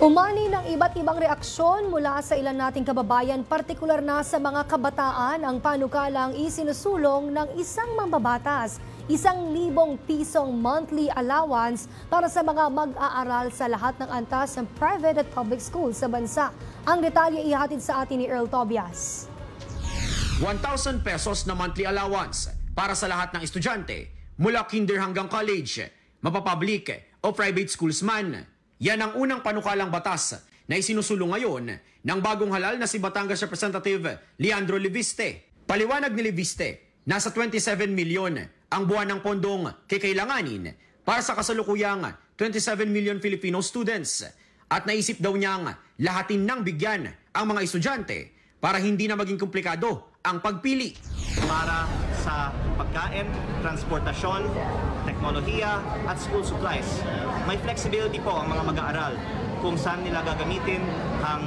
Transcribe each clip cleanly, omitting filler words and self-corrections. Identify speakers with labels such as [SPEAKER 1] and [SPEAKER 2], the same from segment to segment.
[SPEAKER 1] Umani ng iba't ibang reaksyon mula sa ilan nating kababayan, partikular na sa mga kabataan ang panukalang isinusulong ng isang mambabatas, 1,000 pisong monthly allowance para sa mga mag-aaral sa lahat ng antas ng private at public schools sa bansa. Ang detalye ihatid sa atin ni Earl Tobias.
[SPEAKER 2] 1,000 pesos na monthly allowance para sa lahat ng estudyante mula kinder hanggang college, mapapublic o private schools man. Yan ang unang panukalang batas na isinusulong ngayon ng bagong halal na si Batangas Representative Leandro Leviste. Paliwanag ni Leviste, nasa 27 milyon ang buwan ng pondong kikailanganin para sa kasalukuyang 27 million Filipino students at naisip daw niyang lahatin ng bigyan ang mga estudyante para hindi na maging komplikado ang pagpili.
[SPEAKER 3] Para sa pagkain, transportasyon, teknolohiya at school supplies. May flexibility po ang mga mag-aaral kung saan nila gagamitin ang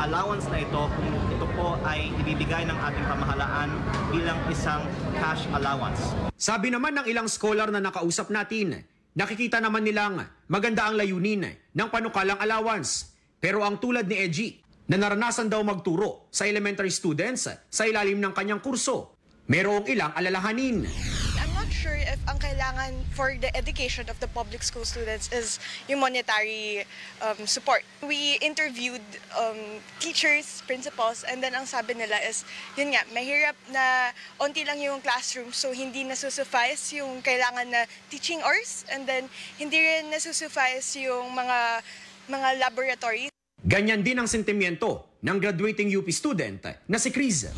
[SPEAKER 3] allowance na ito kung ito po ay ibibigay ng ating pamahalaan bilang isang cash allowance.
[SPEAKER 2] Sabi naman ng ilang scholar na nakausap natin, nakikita naman nilang maganda ang layunin ng panukalang allowance. Pero ang tulad ni Eji, na naranasan daw magturo sa elementary students sa ilalim ng kanyang kurso, merong ilang alalahanin.
[SPEAKER 4] I'm not sure if ang kailangan for the education of the public school students is yung monetary support. We interviewed teachers, principals, and then ang sabi nila is, yun nga, mahirap na onti lang yung classroom, so hindi nasusuffice yung kailangan na teaching hours, and then hindi rin nasusuffice yung mga laboratories.
[SPEAKER 2] Ganyan din ang sentimiento ng graduating UP student na si Chris.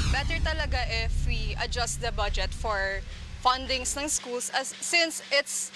[SPEAKER 5] Better talaga if we adjust the budget for fundings ng schools since it's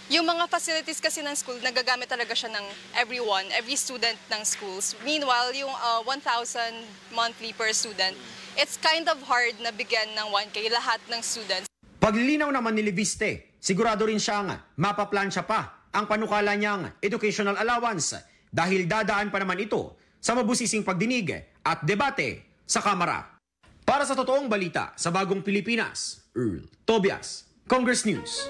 [SPEAKER 5] yung mga facilities kasi ng school nagagamit talaga siya ng every student ng schools. Meanwhile, yung 1,000 monthly per student, it's kind of hard na bigyan ng 1K lahat ng students.
[SPEAKER 2] Paglilinaw naman ni Leviste, sigurado rin siyang mapaplansya pa ang panukala niyang educational allowance dahil dadaan pa naman ito sa mabusising pagdinig at debate sa Kamara. Para sa totoong balita sa Bagong Pilipinas, Earl Tobias, Congress News.